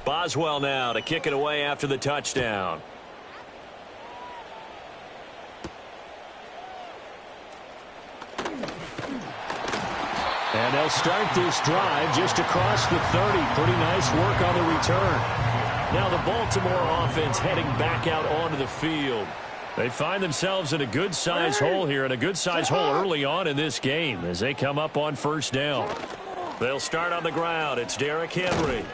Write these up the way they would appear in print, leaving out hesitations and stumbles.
Boswell now to kick it away after the touchdown. And they'll start this drive just across the 30. Pretty nice work on the return. Now the Baltimore offense heading back out onto the field. They find themselves in a good-sized hole here, and a good-sized hole early on in this game as they come up on first down. They'll start on the ground. It's Derrick Henry.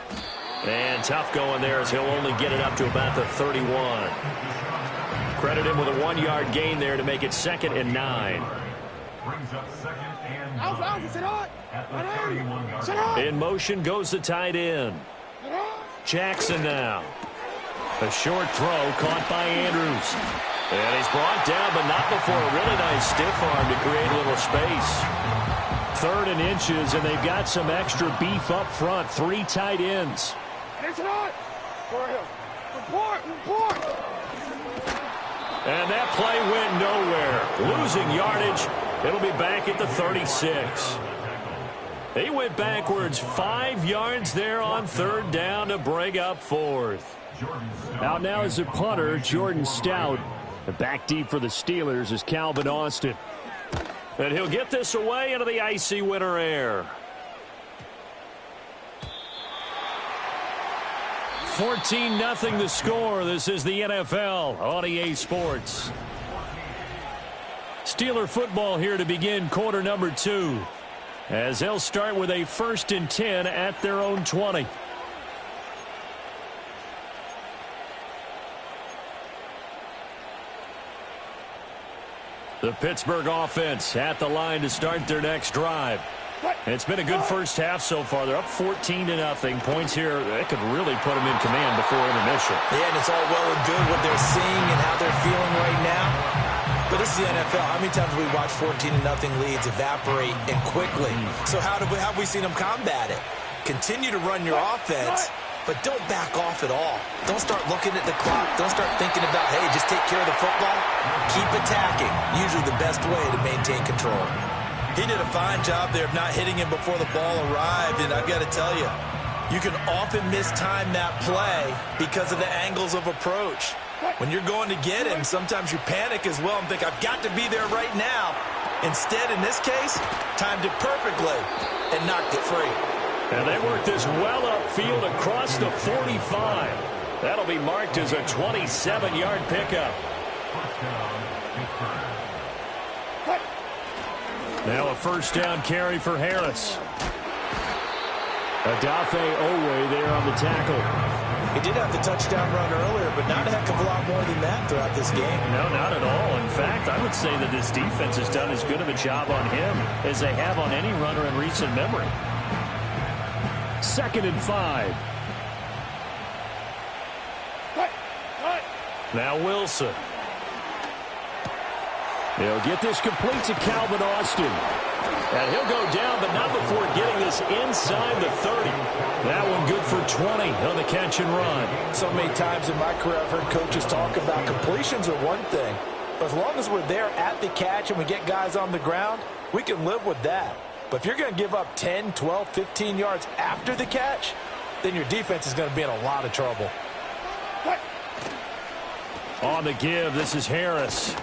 And tough going there as he'll only get it up to about the 31. Credit him with a 1-yard gain there to make it 2nd and 9. Brings up 2nd and 9. In motion goes the tight end. Jackson now. A short throw caught by Andrews. And he's brought down, but not before a really nice stiff arm to create a little space. 3rd and inches, and they've got some extra beef up front. 3 tight ends. And that play went nowhere. Losing yardage. It'll be back at the 36. He went backwards 5 yards there on 3rd down to bring up 4th. Out now is a punter, Jordan Stout. Back deep for the Steelers is Calvin Austin. And he'll get this away into the icy winter air. 14-0 the score. This is the NFL on EA Sports. Steeler football here to begin quarter number 2. As they'll start with a 1st and 10 at their own 20. The Pittsburgh offense at the line to start their next drive. It's been a good first half so far. They're up 14-0. Points here, that could really put them in command before intermission. Yeah, and it's all well and good what they're seeing and how they're feeling right now. But this is the NFL. How many times have we watched 14-0 leads evaporate and quickly? So how have we seen them combat it? Continue to run your offense, but don't back off at all. Don't start looking at the clock. Don't start thinking about, hey, just take care of the football. Keep attacking. Usually the best way to maintain control. He did a fine job there of not hitting him before the ball arrived, and I've got to tell you, you can often mistime that play because of the angles of approach. When you're going to get him, sometimes you panic as well and think, I've got to be there right now. Instead, in this case, timed it perfectly and knocked it free. And they work this well upfield across the 45. That'll be marked as a 27-yard pickup. Now a first down carry for Harris. Adafe Owe there on the tackle. He did have the touchdown run earlier, but not a heck of a lot more than that throughout this game. No, not at all. In fact, I would say that this defense has done as good of a job on him as they have on any runner in recent memory. 2nd and 5. Now Wilson. He'll get this complete to Calvin Austin. And he'll go down, but not before getting this inside the 30. That one good for 20 on the catch and run. So many times in my career I've heard coaches talk about completions are one thing. But as long as we're there at the catch and we get guys on the ground, we can live with that. But if you're going to give up 10, 12, 15 yards after the catch, then your defense is going to be in a lot of trouble. On the give, this is Harris.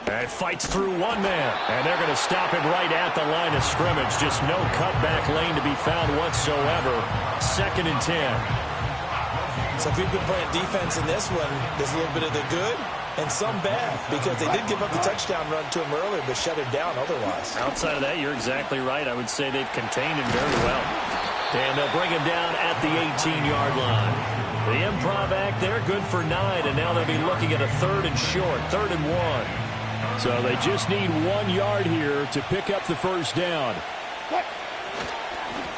And fights through one man. And they're going to stop him right at the line of scrimmage. Just no cutback lane to be found whatsoever. 2nd and 10. So if you've been playing defense in this one, there's a little bit of the good and some bad. Because they did give up the touchdown run to him earlier, but shut him down otherwise. Outside of that, you're exactly right. I would say they've contained him very well. And they'll bring him down at the 18-yard line. The improv act there, good for 9. And now they'll be looking at a 3rd and short, 3rd and 1. So they just need 1 yard here to pick up the first down.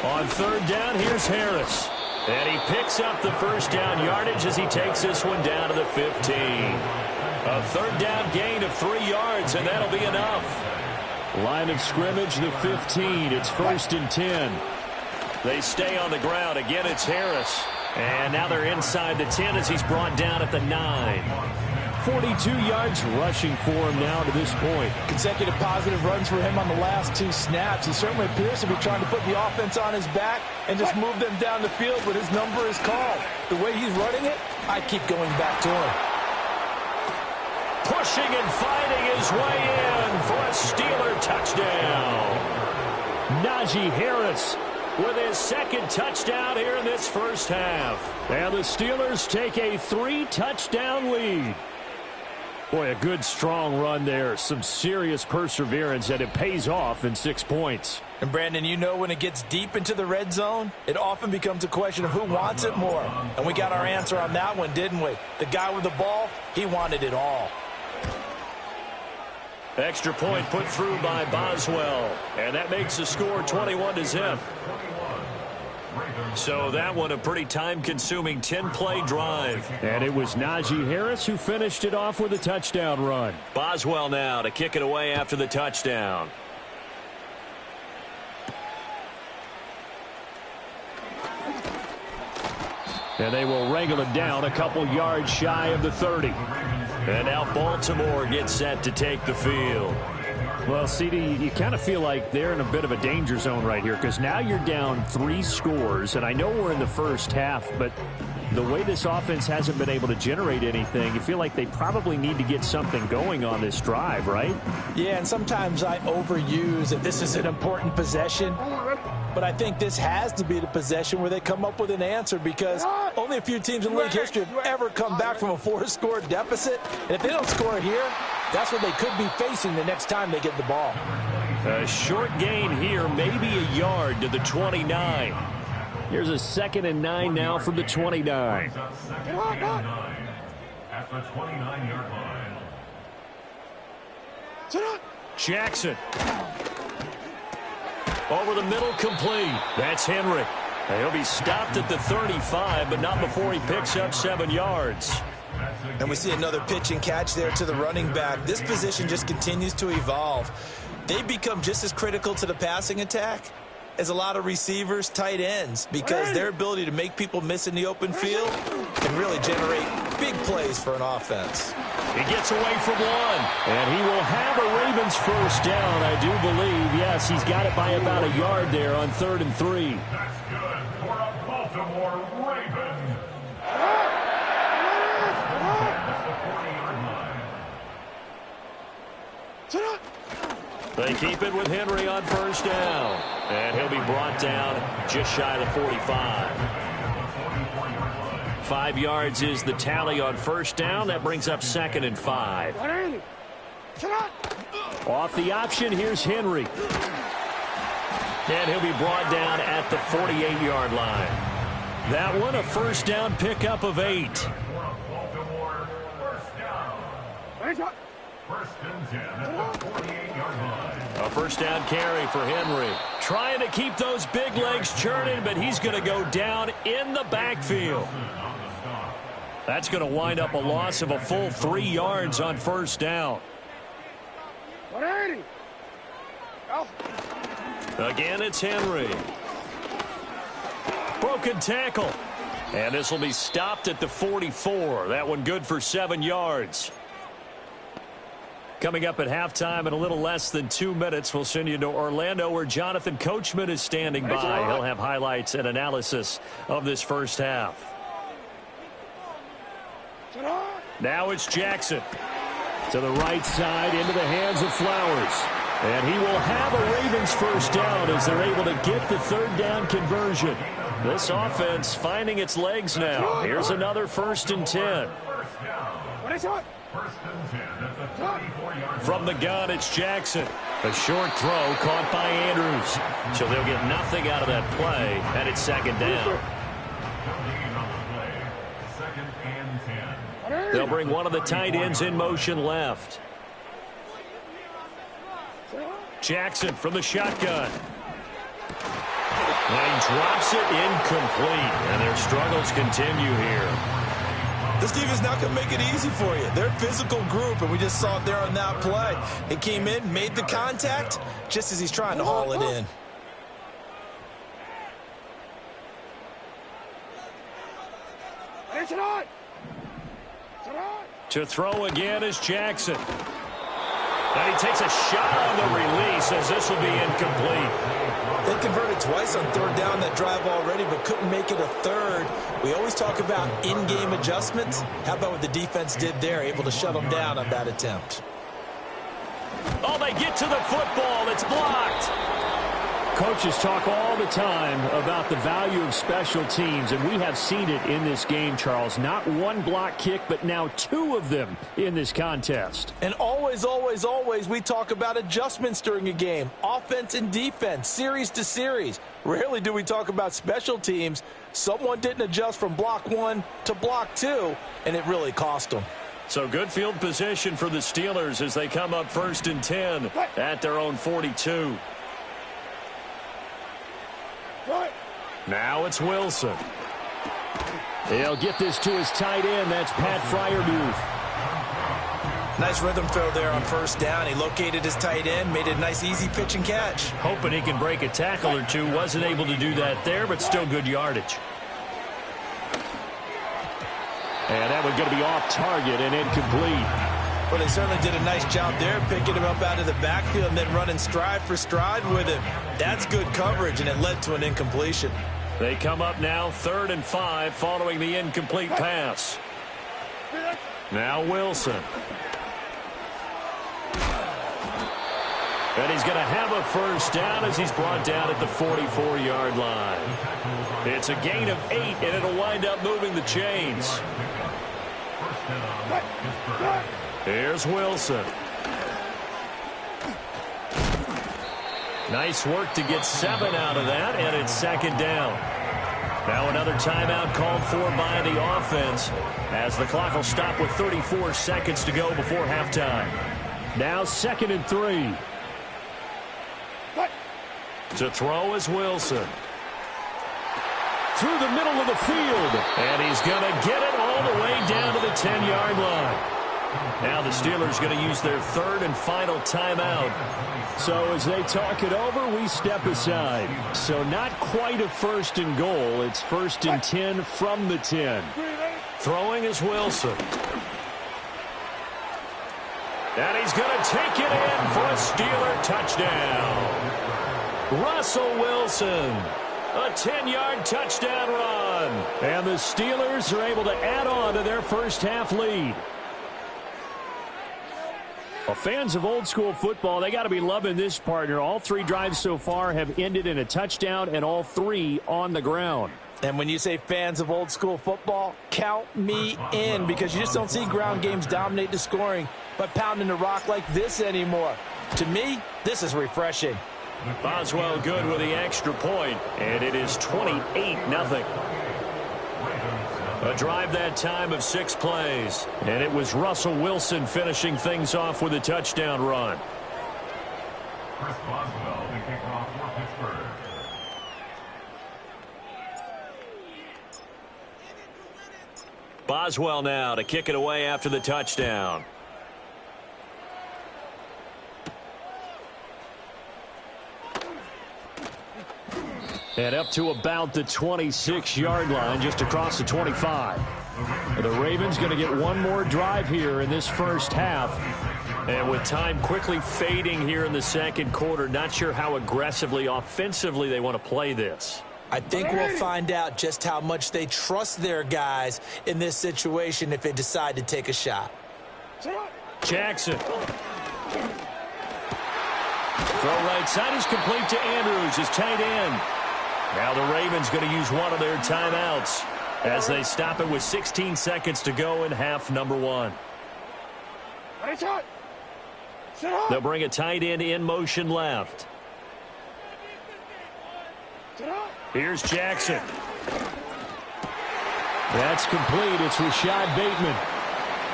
On 3rd down, here's Harris. And he picks up the first down yardage as he takes this one down to the 15. A 3rd down gain of 3 yards, and that'll be enough. Line of scrimmage, the 15. It's 1st and 10. They stay on the ground. Again, it's Harris. And now they're inside the 10 as he's brought down at the 9. 42 yards rushing for him now to this point. Consecutive positive runs for him on the last 2 snaps. He certainly appears to be trying to put the offense on his back and just move them down the field, but his number is called. The way he's running it, I keep going back to him. Pushing and fighting his way in for a Steeler touchdown. Najee Harris with his second touchdown here in this first half. And the Steelers take a 3-touchdown lead. Boy, a good, strong run there. Some serious perseverance, and it pays off in 6 points. And, Brandon, you know when it gets deep into the red zone, it often becomes a question of who wants it more. And we got our answer on that one, didn't we? The guy with the ball, he wanted it all. Extra point put through by Boswell. And that makes the score 21-0. So that one a pretty time-consuming 10-play drive. And it was Najee Harris who finished it off with a touchdown run. Boswell now to kick it away after the touchdown. And they will wrangle it down a couple yards shy of the 30. And now Baltimore gets set to take the field. Well, CD, you kind of feel like they're in a bit of a danger zone right here because now you're down 3 scores, and I know we're in the first half, but the way this offense hasn't been able to generate anything, you feel like they probably need to get something going on this drive, right? Yeah, and sometimes I overuse that this is an important possession, but I think this has to be the possession where they come up with an answer because only a few teams in league history have ever come back from a 4-score deficit, and if they don't score here, that's what they could be facing the next time they get the ball. A short gain here, maybe a yard to the 29. Here's a 2nd and 9 now from the 29. At the 29-yard line. Jackson. Over the middle, complete. That's Henry. He'll be stopped at the 35, but not before he picks up 7 yards. And we see another pitch and catch there to the running back. This position just continues to evolve. They become just as critical to the passing attack as a lot of receivers, tight ends, because their ability to make people miss in the open field can really generate big plays for an offense. He gets away from one, and he will have a Ravens first down, I do believe. Yes, he's got it by about a yard there on 3rd and 3. That's good for a Baltimore Raven. They keep it with Henry on first down. And he'll be brought down just shy of the 45. 5 yards is the tally on first down. That brings up 2nd and 5. Off the option, here's Henry. And he'll be brought down at the 48-yard line. That one a first down pickup of 8. Baltimore first down. First and 10 at the 48-yard line. A first down carry for Henry. Trying to keep those big legs churning, but he's going to go down in the backfield. That's going to wind up a loss of a full 3 yards on first down. Again, it's Henry. Broken tackle. And this will be stopped at the 44. That one good for 7 yards. Coming up at halftime in a little less than 2 minutes, we'll send you to Orlando where Jonathan Coachman is standing by. He'll have highlights and analysis of this first half. Now it's Jackson. To the right side, into the hands of Flowers. And he will have a Ravens first down as they're able to get the 3rd down conversion. This offense finding its legs now. Here's another 1st and 10. From the gun, it's Jackson. A short throw caught by Andrews. So they'll get nothing out of that play, and it's 2nd down. They'll bring one of the tight ends in motion left. Jackson from the shotgun. And he drops it incomplete, and their struggles continue here. This defense not going to make it easy for you. They're a physical group, and we just saw it there on that play. He came in, made the contact, just as he's trying to haul it in. To throw again is Jackson. And he takes a shot on the release as this will be incomplete. They converted twice on third down that drive already, but couldn't make it a third. We always talk about in-game adjustments. How about what the defense did there, able to shut them down on that attempt? Oh, they get to the football. It's blocked. Coaches talk all the time about the value of special teams, and we have seen it in this game, Charles. Not one block kick, but now 2 of them in this contest. And always, always, always we talk about adjustments during a game. Offense and defense, series to series. Rarely do we talk about special teams. Someone didn't adjust from block 1 to block 2, and it really cost them. So good field position for the Steelers as they come up 1st and 10 at their own 42. Now it's Wilson. He'll get this to his tight end. That's Pat Freiermuth. Nice rhythm throw there on 1st down. He located his tight end, made it a nice easy pitch and catch. Hoping he can break a tackle or two. Wasn't able to do that there, but still good yardage. And that one's going to be off target and incomplete. Well, they certainly did a nice job there, picking him up out of the backfield and then running stride for stride with him. That's good coverage, and it led to an incompletion. They come up now 3rd and 5 following the incomplete pass. Now Wilson. And he's going to have a 1st down as he's brought down at the 44-yard line. It's a gain of 8, and it'll wind up moving the chains. Here's Wilson. Nice work to get 7 out of that, and it's 2nd down. Now another timeout called for by the offense as the clock will stop with 34 seconds to go before halftime. Now 2nd and 3. To throw is Wilson. Through the middle of the field. And he's going to get it all the way down to the 10-yard line. Now the Steelers going to use their 3rd and final timeout. So as they talk it over, we step aside. So not quite a 1st and goal. It's 1st and 10 from the 10. Throwing is Wilson. And he's going to take it in for a Steeler touchdown. Russell Wilson, a 10-yard touchdown run. And the Steelers are able to add on to their first half lead. Well, fans of old school football, they got to be loving this partner. All 3 drives so far have ended in a touchdown, and all 3 on the ground. And when you say fans of old school football, count me in, because you just don't see ground games dominate the scoring by pounding the rock like this anymore. To me, this is refreshing. Boswell good with the extra point, and it is 28-0. A drive that time of 6 plays, and it was Russell Wilson finishing things off with a touchdown run. Chris Boswell, the kickoff for Pittsburgh. Boswell now to kick it away after the touchdown. And up to about the 26-yard line, just across the 25. The Ravens going to get one more drive here in this first half. And with time quickly fading here in the 2nd quarter, not sure how aggressively, offensively they want to play this. I think we'll find out just how much they trust their guys in this situation if they decide to take a shot. Jackson. Throw right side is complete to Andrews, his tight end. Now the Ravens going to use one of their timeouts as they stop it with 16 seconds to go in half number 1. They'll bring a tight end in motion left. Here's Jackson. That's complete. It's Rashad Bateman.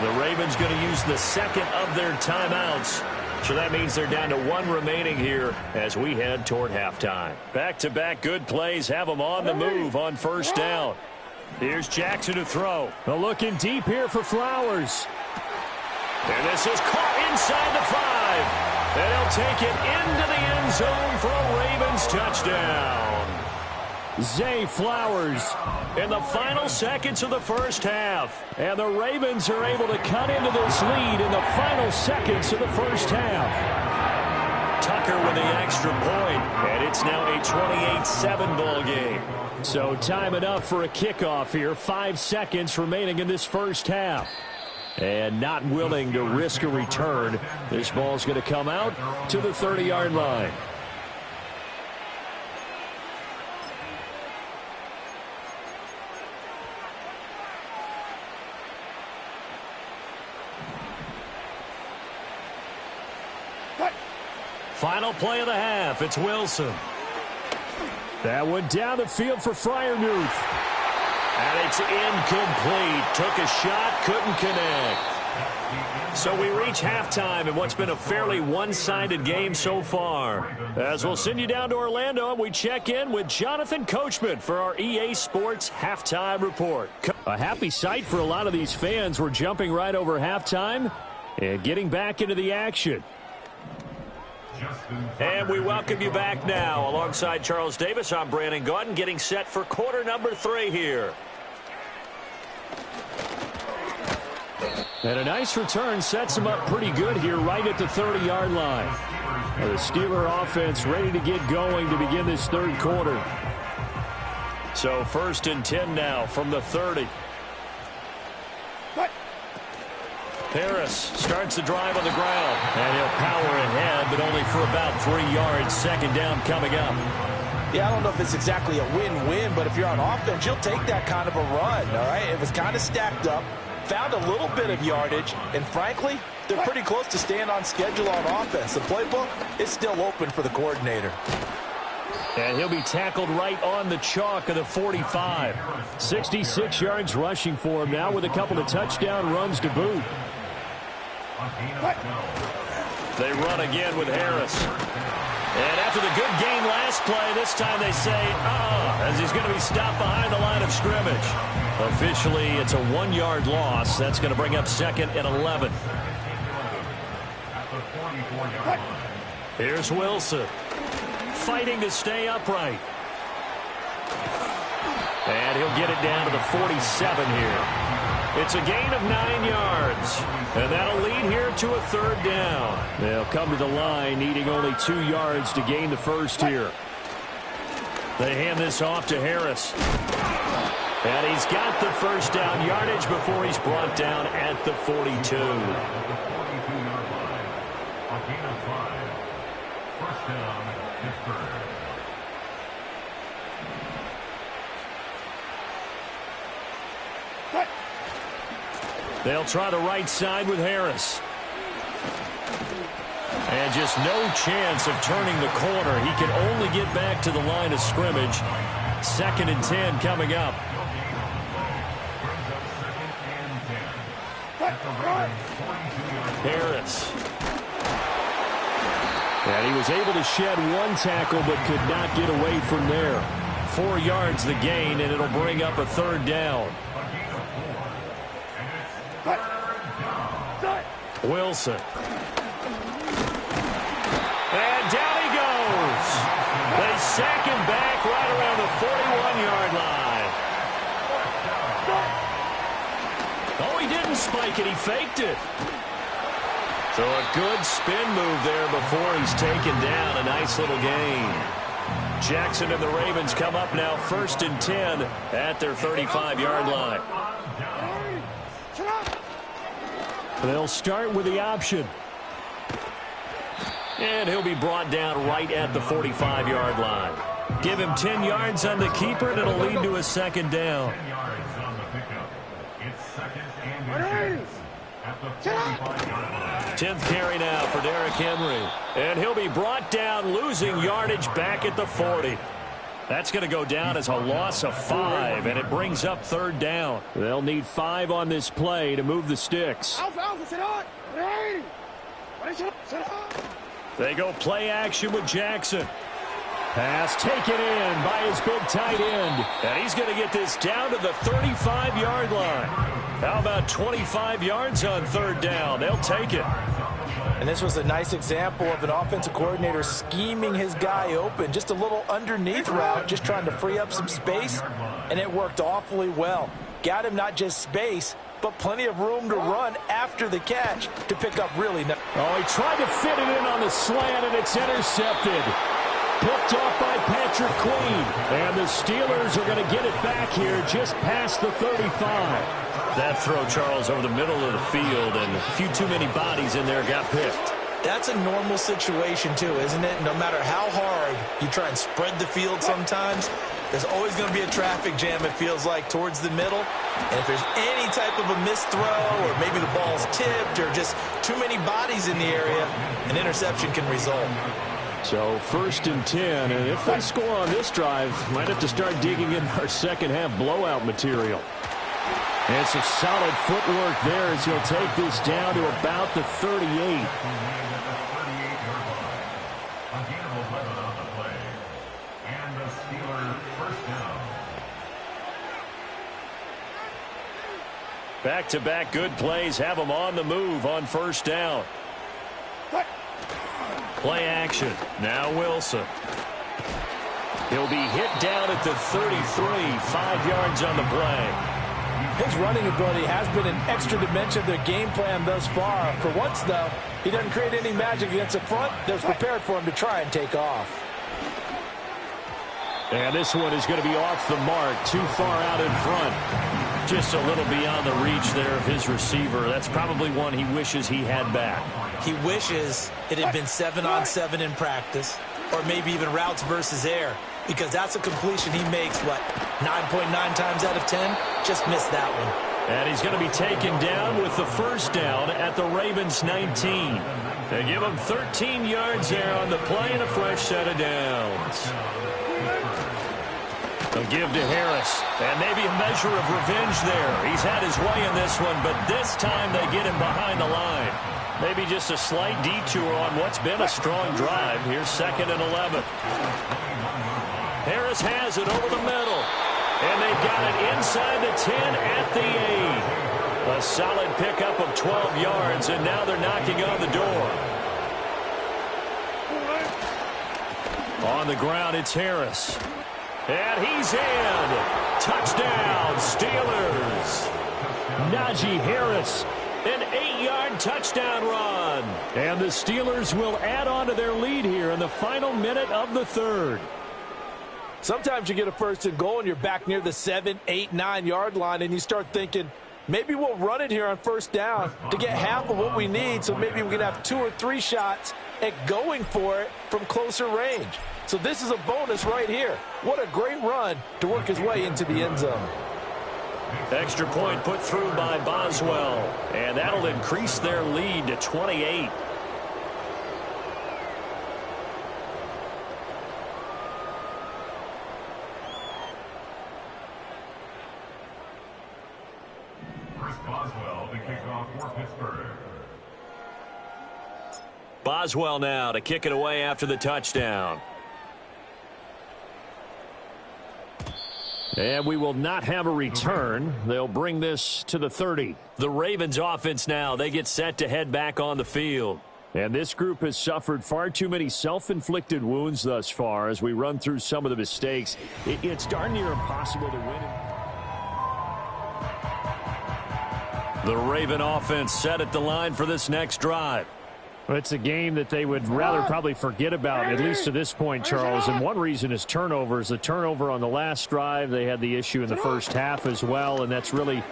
The Ravens going to use the 2nd of their timeouts. So that means they're down to 1 remaining here as we head toward halftime. Back-to-back good plays have them on the move on 1st down. Here's Jackson to throw. Well, looking deep here for Flowers. And this is caught inside the 5. And he'll take it into the end zone for a Ravens touchdown. Zay Flowers in the final seconds of the first half. And the Ravens are able to cut into this lead in the final seconds of the first half. Tucker with the extra point, and it's now a 28-7 ball game. So time enough for a kickoff here. 5 seconds remaining in this first half. And not willing to risk a return. This ball's going to come out to the 30-yard line. Final play of the half. It's Wilson. That went down the field for Freiermuth. And it's incomplete. Took a shot, couldn't connect. So we reach halftime in what's been a fairly one-sided game so far. As we'll send you down to Orlando, and we check in with Jonathan Coachman for our EA Sports Halftime Report. A happy sight for a lot of these fans. We're jumping right over halftime and getting back into the action. And we welcome you back now. Alongside Charles Davis, I'm Brandon Gaudin, getting set for quarter number 3 here. And a nice return sets him up pretty good here right at the 30-yard line. The Steeler offense ready to get going to begin this third quarter. So 1st and 10 now from the 30. Harris starts the drive on the ground. And he'll power ahead, but only for about 3 yards. 2nd down coming up. Yeah, I don't know if it's exactly a win-win, but if you're on offense, you'll take that kind of a run, all right? It was kind of stacked up, found a little bit of yardage, and frankly, they're pretty close to staying on schedule on offense. The playbook is still open for the coordinator. And he'll be tackled right on the chalk of the 45. 66 yards rushing for him now with a couple of touchdown runs to boot. They run again with Harris. And after the good gain last play, this time they say, as he's going to be stopped behind the line of scrimmage. Officially, it's a 1-yard loss. That's going to bring up 2nd and 11. Here's Wilson. Fighting to stay upright. And he'll get it down to the 47 here. It's a gain of 9 yards. And that'll lead here to a 3rd down. They'll come to the line needing only 2 yards to gain the first here. They hand this off to Harris. And he's got the 1st down yardage before he's brought down at the 42. They'll try the right side with Harris. And just no chance of turning the corner. He can only get back to the line of scrimmage. 2nd and 10 coming up. Harris. And he was able to shed 1 tackle but could not get away from there. 4 yards the gain, and it'll bring up a 3rd down. Wilson. And down he goes. They sack him back right around the 41-yard line. Oh, he didn't spike it. He faked it. So a good spin move there before he's taken down. A nice little gain. Jackson and the Ravens come up now 1st and 10 at their 35-yard line. They'll start with the option. And he'll be brought down right at the 45-yard line. Give him 10 yards on the keeper, and it'll lead to a 2nd down. 10th carry now for Derrick Henry. And he'll be brought down, losing yardage back at the 40. That's going to go down as a loss of 5, and it brings up 3rd down. They'll need 5 on this play to move the sticks. They go play action with Jackson. Pass taken in by his big tight end. And he's going to get this down to the 35-yard line. How about 25 yards on third down? They'll take it. And this was a nice example of an offensive coordinator scheming his guy open. Just a little underneath route, just trying to free up some space, and it worked awfully well. Got him not just space, but plenty of room to run after the catch to pick up really nice. Oh, he tried to fit it in on the slant, and it's intercepted. Picked off by Patrick Queen. And the Steelers are going to get it back here just past the 35. That throw, Charles, over the middle of the field, and a few too many bodies in there got picked. That's a normal situation, too, isn't it? No matter how hard you try and spread the field sometimes, there's always going to be a traffic jam, it feels like, towards the middle. And if there's any type of a missed throw, or maybe the ball's tipped, or just too many bodies in the area, an interception can result. So 1st and 10, and if they score on this drive, might have to start digging in our second half blowout material. And some solid footwork there as he'll take this down to about the 38. Back-to-back good plays have them on the move on 1st down. Play action. Now Wilson. He'll be hit down at the 33, 5 yards on the play. His running ability has been an extra dimension of their game plan thus far. For once, though, he doesn't create any magic against the front that's prepared for him to try and take off. And this one is going to be off the mark, too far out in front. Just a little beyond the reach there of his receiver. That's probably one he wishes he had back. He wishes it had been 7-on-7 in practice, or maybe even routes versus air, because that's a completion he makes, 9.9 times out of 10? Just missed that one. And he's going to be taken down with the 1st down at the Ravens' 19. They give him 13 yards there on the play and a fresh set of downs. They'll give to Harris, and maybe a measure of revenge there. He's had his way in this one, but this time they get him behind the line. Maybe just a slight detour on what's been a strong drive. Here's 2nd and 11. Harris has it over the middle, and they've got it inside the 10 at the 8. A solid pickup of 12 yards, and now they're knocking on the door. On the ground, it's Harris. And he's in. Touchdown, Steelers. Najee Harris, an 8-yard touchdown run. And the Steelers will add on to their lead here in the final minute of the 3rd. Sometimes you get a 1st and goal and you're back near the 7, 8, 9-yard line, and you start thinking, maybe we'll run it here on 1st down to get half of what we need, so maybe we can have 2 or 3 shots at going for it from closer range. So this is a bonus right here. What a great run to work his way into the end zone. Extra point put through by Boswell, and that'll increase their lead to 28. Boswell to kick off for Pittsburgh. Boswell now to kick it away after the touchdown. And we will not have a return. They'll bring this to the 30. The Ravens offense now, they get set to head back on the field. And this group has suffered far too many self-inflicted wounds thus far as we run through some of the mistakes. It's darn near impossible to win. The Raven offense set at the line for this next drive. Well, it's a game that they would rather probably forget about, at least to this point, Charles. And one reason is turnovers. The turnover on the last drive, they had the issue in the 1st half as well, and that's really,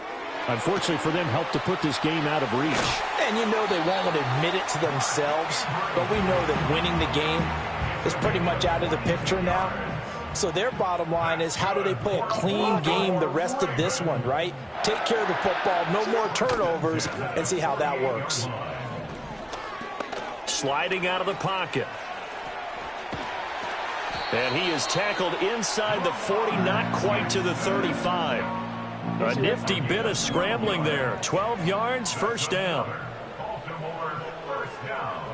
unfortunately for them, helped to put this game out of reach. And you know they won't admit it to themselves, but we know that winning the game is pretty much out of the picture now. So their bottom line is, how do they play a clean game the rest of this one, right? Take care of the football, no more turnovers, and see how that works. Sliding out of the pocket. And he is tackled inside the 40, not quite to the 35. A nifty bit of scrambling there. 12 yards, 1st down. Baltimore's 1st down.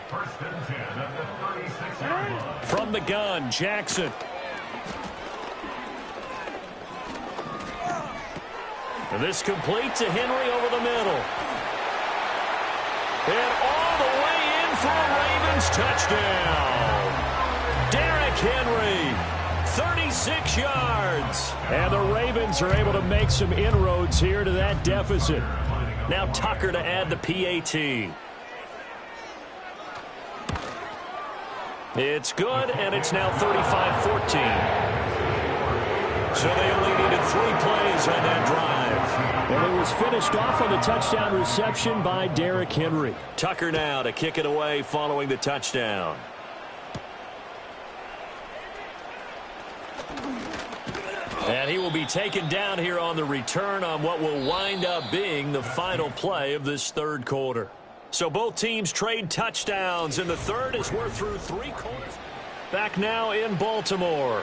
1st and 10 at the 36-yard line. From the gun, Jackson. And this complete to Henry over the middle. And all the way in for a Ravens touchdown. Derrick Henry, 36 yards. And the Ravens are able to make some inroads here to that deficit. Now Tucker to add the PAT. It's good, and it's now 35-14. So they only needed 3 plays on that drive. And it was finished off on the touchdown reception by Derrick Henry. Tucker now to kick it away following the touchdown. And he will be taken down here on the return on what will wind up being the final play of this third quarter. So both teams trade touchdowns in the third as we're through 3 quarters. Back now in Baltimore.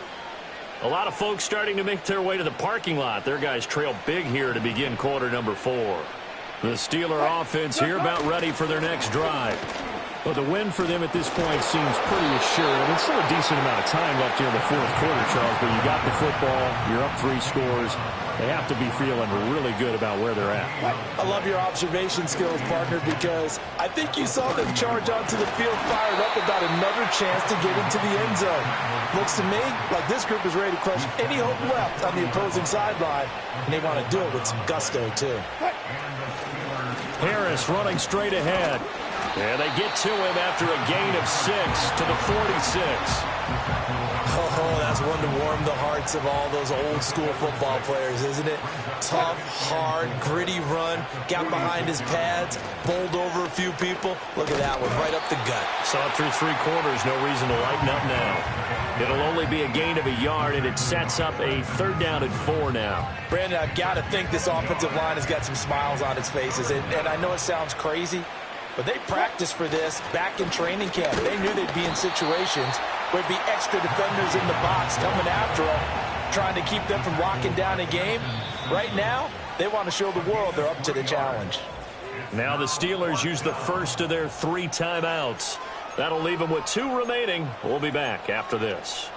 A lot of folks starting to make their way to the parking lot. Their guys trail big here to begin quarter number 4. The Steeler offense here about ready for their next drive. Well, the win for them at this point seems pretty assured. It's still a decent amount of time left here in the fourth quarter, Charles, but you got the football, you're up 3 scores. They have to be feeling really good about where they're at. I love your observation skills, partner, because I think you saw them charge onto the field fired up about another chance to get into the end zone. Looks to me like this group is ready to crush any hope left on the opposing sideline, and they want to do it with some gusto, too. Harris running straight ahead. And they get to him after a gain of 6 to the 46. Oh, that's one to warm the hearts of all those old school football players, isn't it? Tough, hard, gritty run, got behind his pads, bowled over a few people. Look at that one, right up the gut. Saw it through 3 quarters, no reason to lighten up now. It'll only be a gain of a yard, and it sets up a 3rd down and 4 now. Brandon, I've got to think this offensive line has got some smiles on its faces, and I know it sounds crazy, but they practiced for this back in training camp. They knew they'd be in situations where there'd be extra defenders in the box coming after them, trying to keep them from locking down a game. Right now, they want to show the world they're up to the challenge. Now the Steelers use the first of their 3 timeouts. That'll leave them with 2 remaining. We'll be back after this.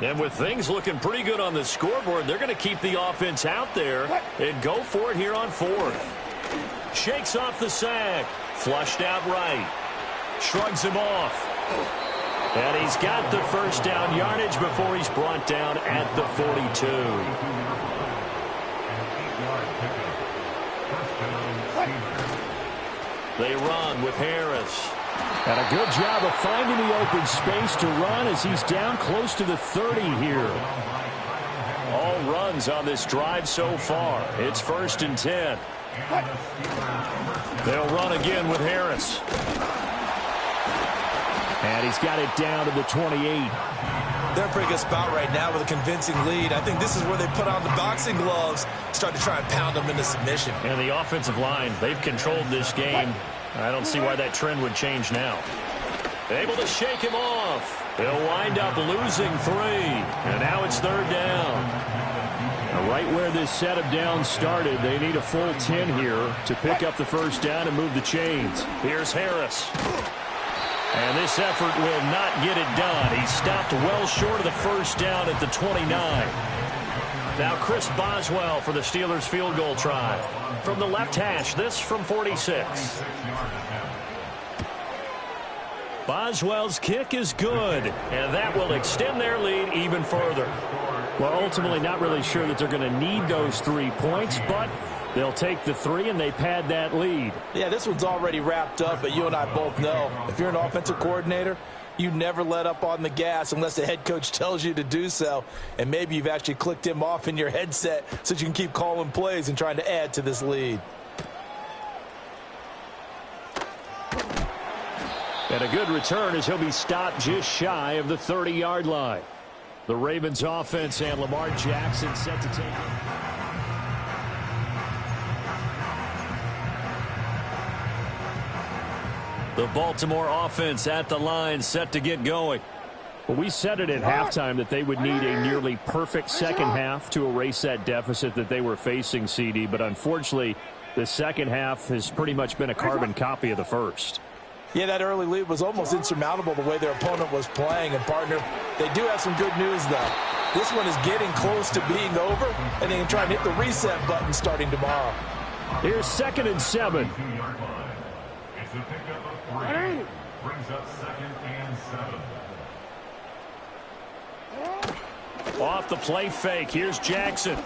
And with things looking pretty good on the scoreboard, they're going to keep the offense out there and go for it here on 4th. Shakes off the sack. Flushed out right. Shrugs him off. And he's got the first down yardage before he's brought down at the 42. They run with Harris. And a good job of finding the open space to run as he's down close to the 30 here. All runs on this drive so far. It's 1st and 10. They'll run again with Harris. And he's got it down to the 28. They're in a pretty good spot right now with a convincing lead. I think this is where they put on the boxing gloves, start to try and pound them into submission. And the offensive line, they've controlled this game. I don't see why that trend would change now. Able to shake him off. They'll wind up losing 3. And now it's 3rd down. Right where this set of downs started, they need a full 10 here to pick up the first down and move the chains. Here's Harris. And this effort will not get it done. He stopped well short of the first down at the 29. Now Chris Boswell for the Steelers field goal try. From the left hash, this from 46. Boswell's kick is good, and that will extend their lead even further. Well, ultimately not really sure that they're going to need those 3 points, but they'll take the 3 and they pad that lead. Yeah, this one's already wrapped up, but you and I both know if you're an offensive coordinator, you never let up on the gas unless the head coach tells you to do so, and maybe you've actually clicked him off in your headset so that you can keep calling plays and trying to add to this lead. And a good return as he'll be stopped just shy of the 30-yard line. The Ravens offense and Lamar Jackson set to take it. The Baltimore offense at the line set to get going. Well, we said it at halftime that they would need a nearly perfect second half to erase that deficit that they were facing, CD. But unfortunately, the second half has pretty much been a carbon copy of the first. Yeah, that early lead was almost insurmountable the way their opponent was playing. And, partner, they do have some good news, though. This one is getting close to being over, and they can try and hit the reset button starting tomorrow. Here's 2nd and 7. It's a pickup of 3. Brings up 2nd and 7. Off the play fake. Here's Jackson.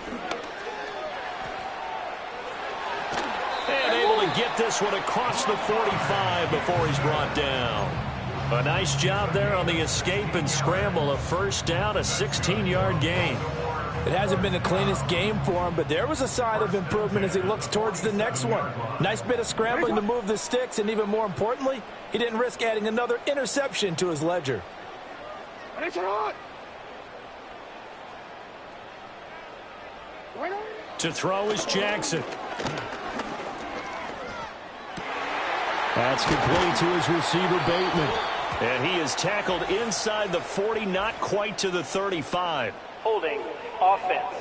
And able to get this one across the 45 before he's brought down. A nice job there on the escape and scramble. A first down, a 16-yard gain. It hasn't been the cleanest game for him, but there was a sign of improvement as he looks towards the next one. Nice bit of scrambling to move the sticks, and even more importantly, he didn't risk adding another interception to his ledger. To throw is Jackson. That's complete to his receiver, Bateman. And he is tackled inside the 40, not quite to the 35. Holding offense.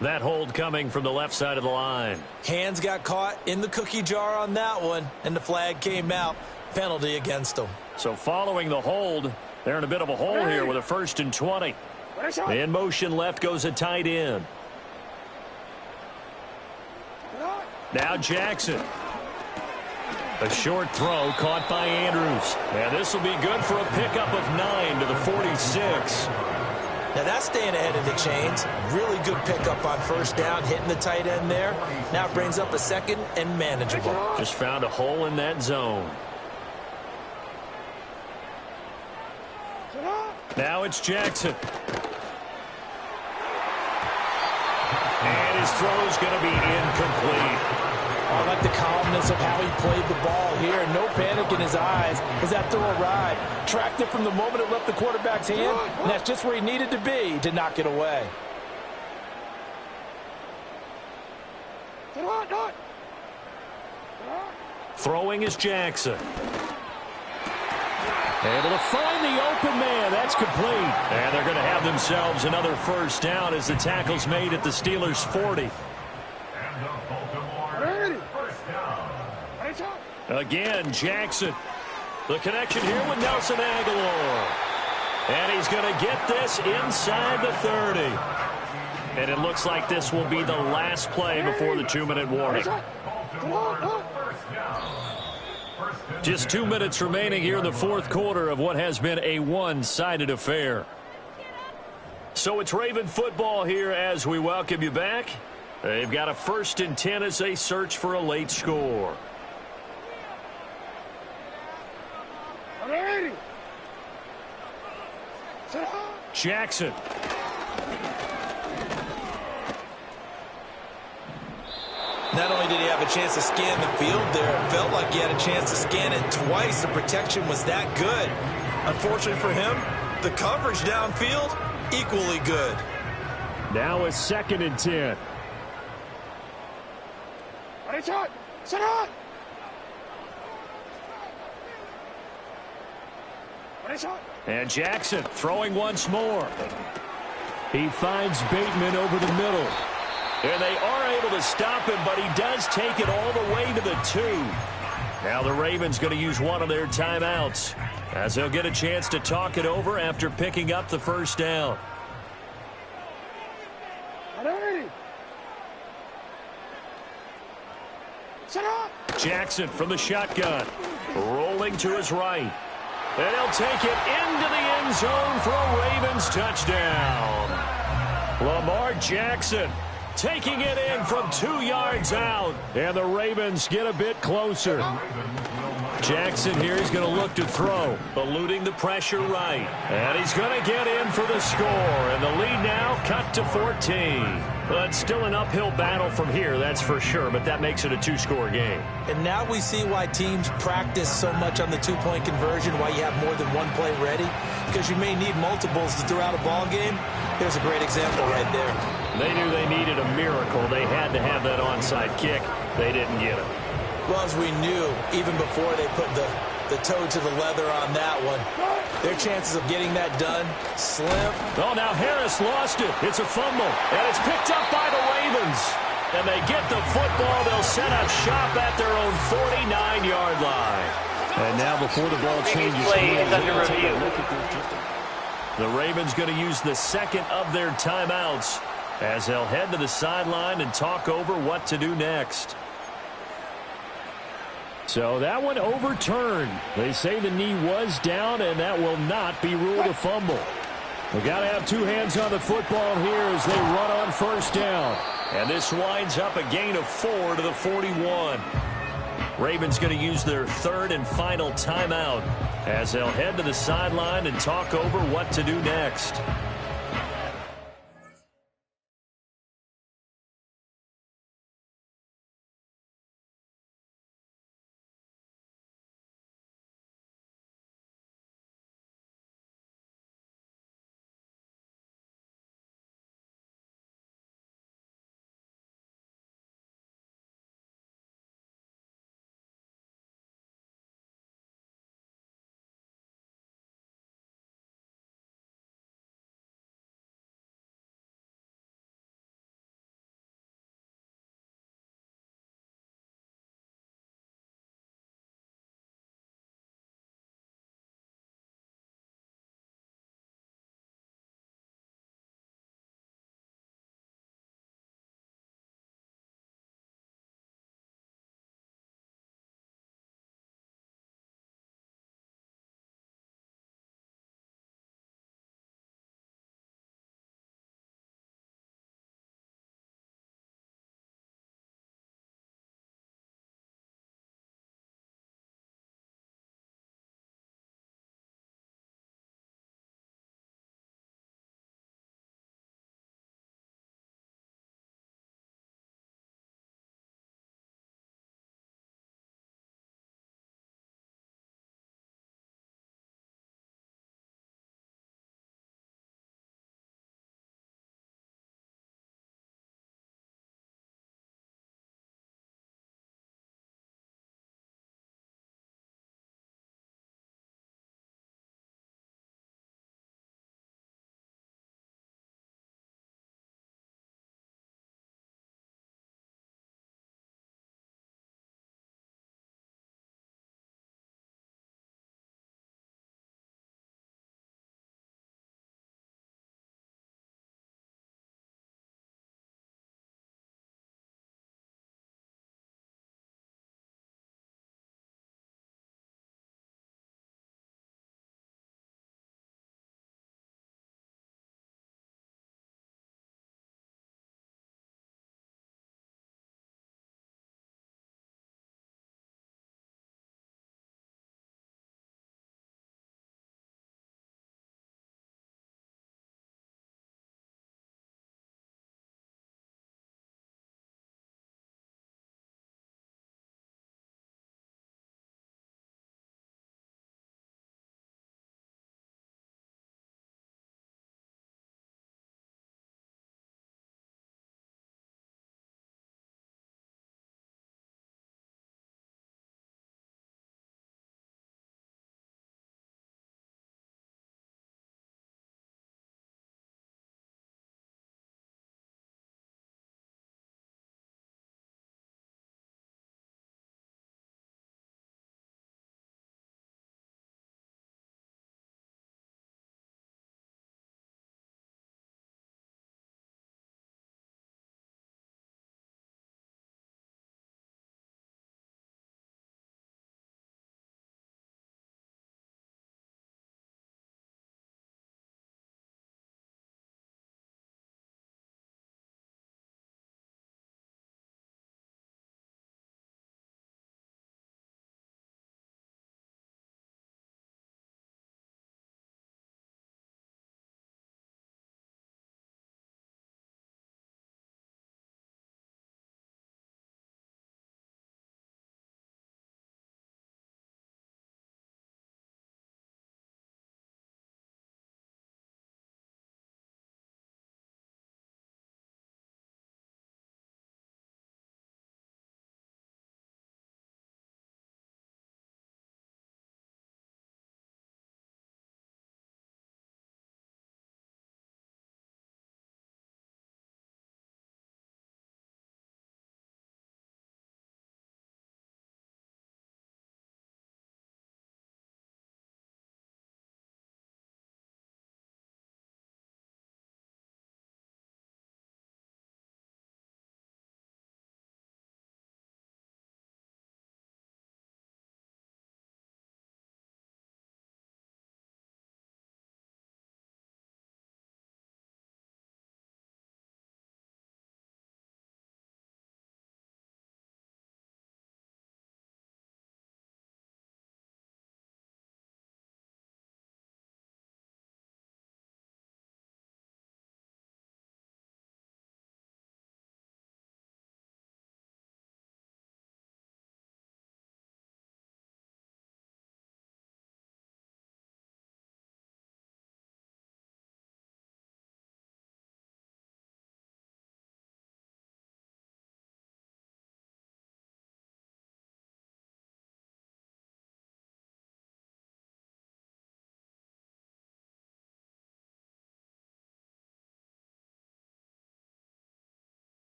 That hold coming from the left side of the line. Hands got caught in the cookie jar on that one, and the flag came out. Penalty against them. So following the hold, they're in a bit of a hole here with a 1st and 20. In motion left goes a tight end. Now Jackson. A short throw caught by Andrews. And this will be good for a pickup of 9 to the 46. Now that's staying ahead of the chains. Really good pickup on first down, hitting the tight end there. Now it brings up a 2nd and manageable. Just found a hole in that zone. Now it's Jackson. And his throw is going to be incomplete. I like the calmness of how he played the ball here. No panic in his eyes as that throw arrived. Tracked it from the moment it left the quarterback's hand, and that's just where he needed to be to knock it away. Throwing is Jackson. Able to find the open man. That's complete. And they're going to have themselves another first down as the tackle's made at the Steelers' 40. And the Baltimore first down. Again, Jackson. The connection here with Nelson Aguilar. And he's going to get this inside the 30. And it looks like this will be the last play before the 2-minute warning. Just 2 minutes remaining here in the 4th quarter of what has been a one-sided affair. So it's Raven football here as we welcome you back. They've got a 1st and 10 as they search for a late score. Jackson. Not only did he have a chance to scan the field there, it felt like he had a chance to scan it twice. The protection was that good. Unfortunately for him, the coverage downfield, equally good. Now a 2nd and 10. And Jackson throwing once more. He finds Bateman over the middle. And they are able to stop him, but he does take it all the way to the 2. Now the Ravens going to use one of their timeouts as they'll get a chance to talk it over after picking up the first down. Jackson from the shotgun. Rolling to his right. And he'll take it into the end zone for a Ravens touchdown. Lamar Jackson taking it in from 2 yards out. And the Ravens get a bit closer. Jackson here is going to look to throw, eluding the pressure right. And he's going to get in for the score. And the lead now cut to 14. But still an uphill battle from here, that's for sure. But that makes it a 2-score game. And now we see why teams practice so much on the 2-point conversion, why you have more than one play ready. Because you may need multiples to throw out a ball game. Here's a great example right there. They knew they needed a miracle. They had to have that onside kick. They didn't get it. Well, as we knew, even before they put the toe to the leather on that one, their chances of getting that done, slim. Oh, now Harris lost it. It's a fumble, and it's picked up by the Ravens. And they get the football. They'll set up shop at their own 49-yard line. And now before the ball changes, play is under review. The Ravens going to use the second of their timeouts as they'll head to the sideline and talk over what to do next. So that one overturned. They say the knee was down, and that will not be ruled a fumble. We got to have two hands on the football here as they run on first down. And this winds up a gain of 4 to the 41. Ravens going to use their third and final timeout as they'll head to the sideline and talk over what to do next.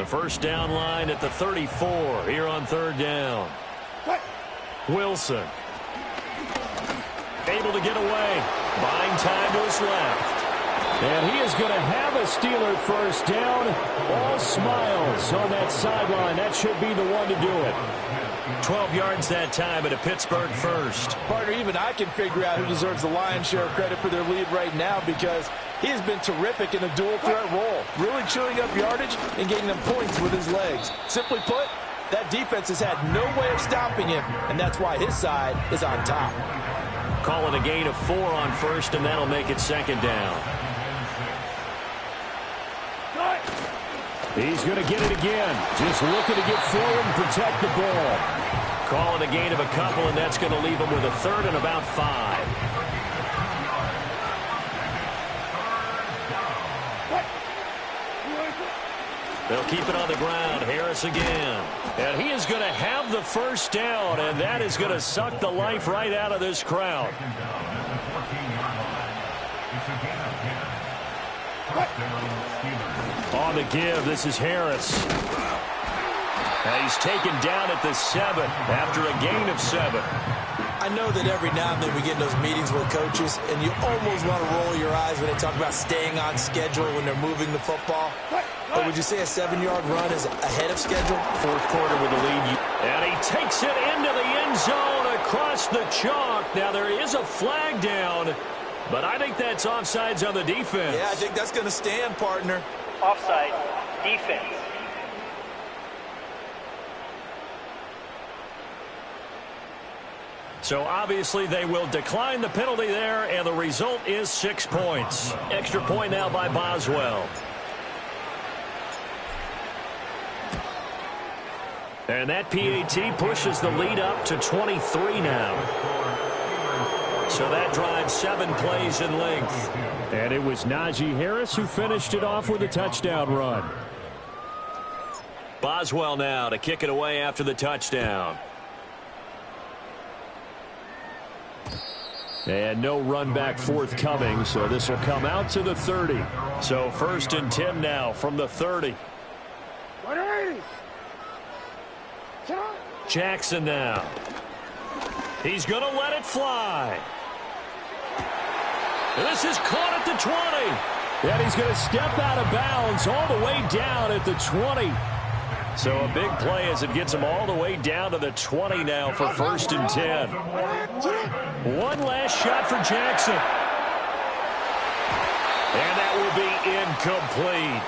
first down line at the 34 here on third down. Wilson. Able to get away. Buying time to his left. And he is going to have a Steeler first down. All smiles on that sideline. That should be the one to do it. 12 yards that time at a Pittsburgh first. Partner, even I can figure out who deserves the lion's share of credit for their lead right now, because he has been terrific in a dual threat role, really chewing up yardage and getting them points with his legs. Simply put, that defense has had no way of stopping him, and that's why his side is on top. Calling a gain of 4 on first, and that'll make it second down. He's going to get it again. Just looking to get forward and protect the ball. Calling a gain of a couple, and that's going to leave him with a third and about 5. They'll keep it on the ground. Harris again. And he is going to have the first down, and that is going to suck the life right out of this crowd. On the give, this is Harris. Now he's taken down at the 7 after a gain of 7. I know that every now and then we get in those meetings with coaches, and you almost want to roll your eyes when they talk about staying on schedule when they're moving the football. But would you say a 7-yard run is ahead of schedule? Fourth quarter with the lead. And he takes it into the end zone across the chalk. Now there is a flag down, but I think that's offsides on the defense. Yeah, I think that's going to stand, partner. Offside. Defense. So obviously they will decline the penalty there, and the result is 6 points. Extra point now by Boswell. And that PAT pushes the lead up to 23 now. So that drives 7 plays in length. And it was Najee Harris who finished it off with a touchdown run. Boswell now to kick it away after the touchdown. And no run back forthcoming, so this will come out to the 30. So 1st and 10 now from the 30. Jackson now. He's going to let it fly. This is caught at the 20. And he's going to step out of bounds all the way down at the 20. So a big play as it gets him all the way down to the 20 now for 1st and 10. One last shot for Jackson. And that will be incomplete.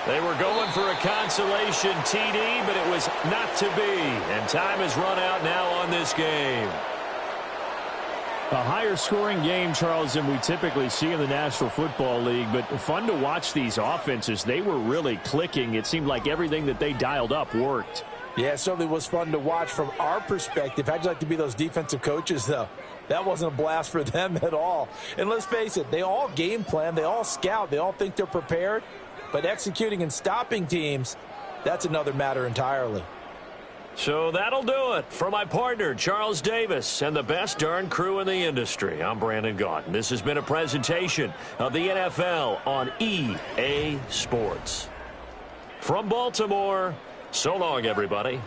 They were going for a consolation TD, but it was not to be. And time has run out now on this game. A higher scoring game, Charles, than we typically see in the National Football League, but fun to watch these offenses. They were really clicking. It seemed like everything that they dialed up worked. Yeah, it certainly was fun to watch from our perspective. How'd you like to be those defensive coaches, though? That wasn't a blast for them at all. And let's face it, they all game plan, they all scout, they all think they're prepared. But executing and stopping teams, that's another matter entirely. So that'll do it. For my partner, Charles Davis, and the best darn crew in the industry, I'm Brandon Gaudin. This has been a presentation of the NFL on EA Sports. From Baltimore, so long, everybody.